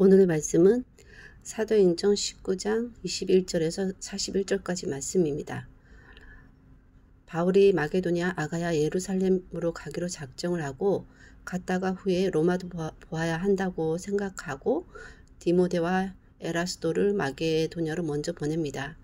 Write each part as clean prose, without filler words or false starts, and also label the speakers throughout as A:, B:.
A: 오늘의 말씀은 사도행전 19장 21절에서 41절까지 말씀입니다. 바울이 마게도냐, 아가야, 예루살렘으로 가기로 작정을 하고 갔다가 후에 로마도 보아야 한다고 생각하고 디모데와 에라스도를 마게도냐로 먼저 보냅니다.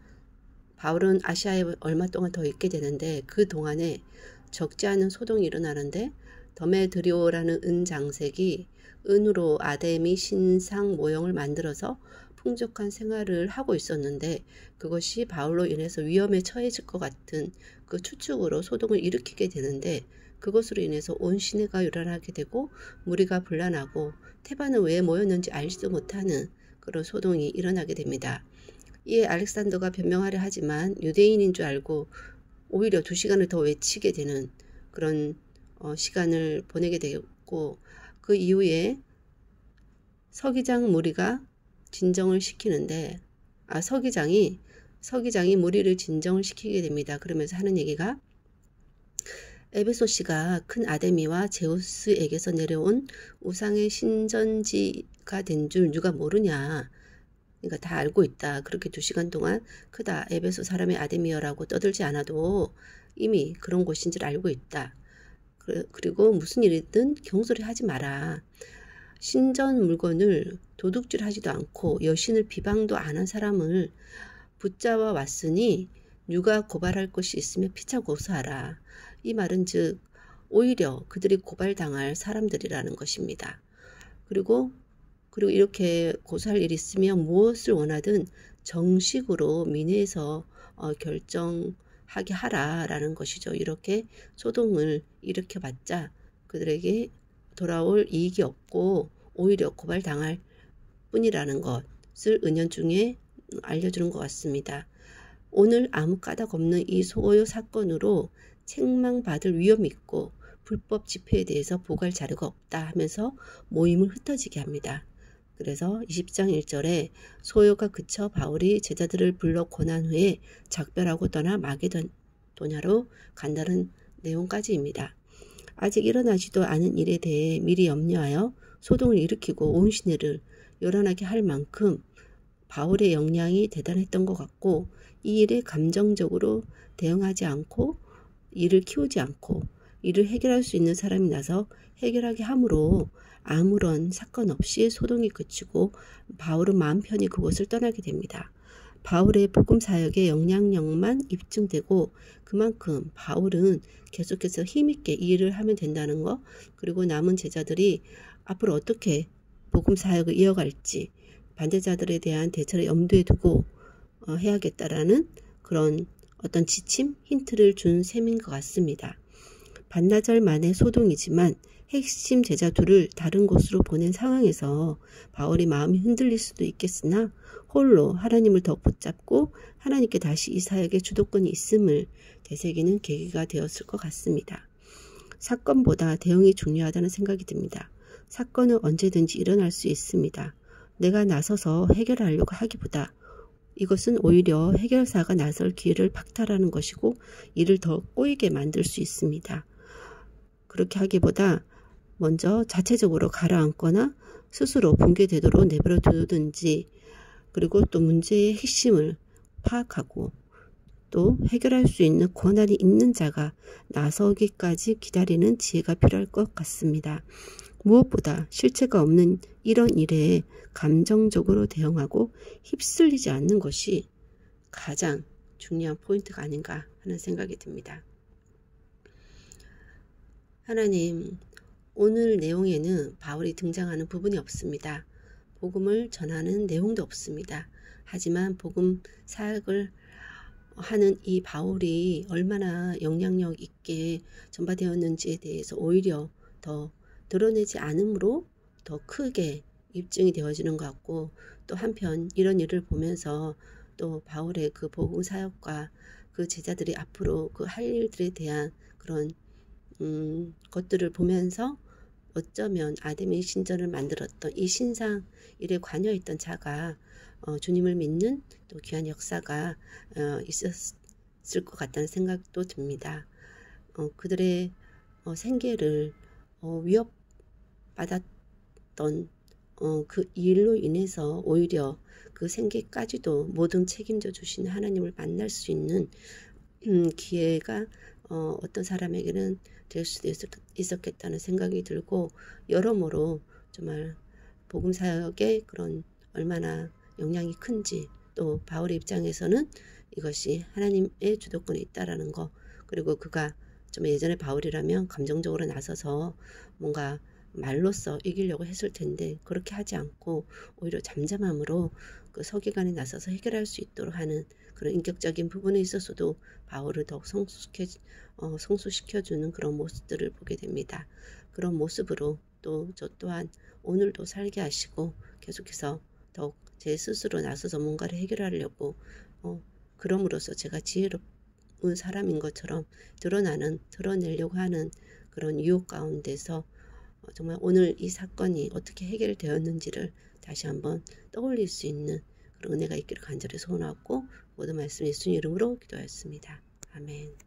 A: 바울은 아시아에 얼마 동안 더 있게 되는데 그 동안에 적지 않은 소동이 일어나는데 더메드리오라는 은장색이 은으로 아데미 신상 모형을 만들어서 풍족한 생활을 하고 있었는데 그것이 바울로 인해서 위험에 처해질 것 같은 그 추측으로 소동을 일으키게 되는데 그것으로 인해서 온 시내가 요란하게 되고 무리가 분란하고 테바는 왜 모였는지 알지도 못하는 그런 소동이 일어나게 됩니다. 이에 알렉산더가 변명하려 하지만 유대인인 줄 알고 오히려 2시간을 더 외치게 되는 그런 시간을 보내게 되고 그 이후에 서기장 무리가 진정을 시키는데 서기장이 무리를 진정을 시키게 됩니다. 그러면서 하는 얘기가 에베소시가 큰 아데미와 제우스에게서 내려온 우상의 신전지가 된 줄 누가 모르냐. 그러니까 다 알고 있다. 그렇게 2시간 동안 크다. 에베소 사람의 아데미어라고 떠들지 않아도 이미 그런 곳인 줄 알고 있다. 그리고 무슨 일이든 경솔히 하지 마라. 신전 물건을 도둑질하지도 않고 여신을 비방도 안 한 사람을 붙잡아 왔으니 누가 고발할 것이 있으면 피차 고소하라. 이 말은 즉 오히려 그들이 고발당할 사람들이라는 것입니다. 그리고 이렇게 고소할 일이 있으면 무엇을 원하든 정식으로 민회에서 결정하게 하라라는 것이죠. 이렇게 소동을 일으켜봤자 그들에게 돌아올 이익이 없고 오히려 고발당할 뿐이라는 것을 은연중에 알려주는 것 같습니다. 오늘 아무 까닭 없는 이 소요 사건으로 책망받을 위험이 있고 불법 집회에 대해서 보고할 자료가 없다 하면서 모임을 흩어지게 합니다. 그래서 20장 1절에 소요가 그쳐 바울이 제자들을 불러 권한 후에 작별하고 떠나 마게도냐로 간다는 내용까지입니다. 아직 일어나지도 않은 일에 대해 미리 염려하여 소동을 일으키고 온 시내를 요란하게 할 만큼 바울의 역량이 대단했던 것 같고 이 일에 감정적으로 대응하지 않고 일을 키우지 않고 이를 해결할 수 있는 사람이 나서 해결하게 함으로 아무런 사건 없이 소동이 그치고 바울은 마음 편히 그곳을 떠나게 됩니다. 바울의 복음 사역의 영향력만 입증되고 그만큼 바울은 계속해서 힘있게 이 일을 하면 된다는 것, 그리고 남은 제자들이 앞으로 어떻게 복음 사역을 이어갈지 반대자들에 대한 대처를 염두에 두고 해야겠다라는 그런 어떤 지침, 힌트를 준 셈인 것 같습니다. 반나절 만의 소동이지만 핵심 제자 둘을 다른 곳으로 보낸 상황에서 바울이 마음이 흔들릴 수도 있겠으나 홀로 하나님을 더 붙잡고 하나님께 다시 이 사역의 주도권이 있음을 되새기는 계기가 되었을 것 같습니다. 사건보다 대응이 중요하다는 생각이 듭니다. 사건은 언제든지 일어날 수 있습니다. 내가 나서서 해결하려고 하기보다 이것은 오히려 해결사가 나설 기회를 박탈하는 것이고 이를 더 꼬이게 만들 수 있습니다. 그렇게 하기보다 먼저 자체적으로 가라앉거나 스스로 붕괴되도록 내버려 두든지 그리고 또 문제의 핵심을 파악하고 또 해결할 수 있는 권한이 있는 자가 나서기까지 기다리는 지혜가 필요할 것 같습니다. 무엇보다 실체가 없는 이런 일에 감정적으로 대응하고 휩쓸리지 않는 것이 가장 중요한 포인트가 아닌가 하는 생각이 듭니다. 하나님, 오늘 내용에는 바울이 등장하는 부분이 없습니다. 복음을 전하는 내용도 없습니다. 하지만 복음 사역을 하는 이 바울이 얼마나 영향력 있게 전파되었는지에 대해서 오히려 더 드러내지 않으므로 더 크게 입증이 되어지는 것 같고 또 한편 이런 일을 보면서 또 바울의 그 복음 사역과 그 제자들이 앞으로 그 할 일들에 대한 그런 것들을 보면서 어쩌면 아데미 신전을 만들었던 이 신상 일에 관여했던 자가 주님을 믿는 또 귀한 역사가 있었을 것 같다는 생각도 듭니다. 그들의 생계를 위협받았던 그 일로 인해서 오히려 그 생계까지도 모든 책임져 주시는 하나님을 만날 수 있는 기회가 어떤 사람에게는 될 수도 있었겠다는 생각이 들고, 여러모로 정말 복음 사역의 그런 얼마나 영향이 큰지, 또 바울의 입장에서는 이것이 하나님의 주도권에 있다라는 거, 그리고 그가 좀 예전에 바울이라면 감정적으로 나서서 뭔가 말로써 이기려고 했을 텐데 그렇게 하지 않고 오히려 잠잠함으로 그 서기관에 나서서 해결할 수 있도록 하는 그런 인격적인 부분에 있어서도 바울을 더욱 성수시켜주는 그런 모습들을 보게 됩니다. 그런 모습으로 또 저 또한 오늘도 살게 하시고 계속해서 더욱 제 스스로 나서서 뭔가를 해결하려고 그럼으로써 제가 지혜로운 사람인 것처럼 드러내려고 하는 그런 유혹 가운데서 정말 오늘 이 사건이 어떻게 해결되었는지를 다시 한번 떠올릴 수 있는 그런 은혜가 있기를 간절히 소원하고 모든 말씀 예수님 이름으로 기도하였습니다. 아멘.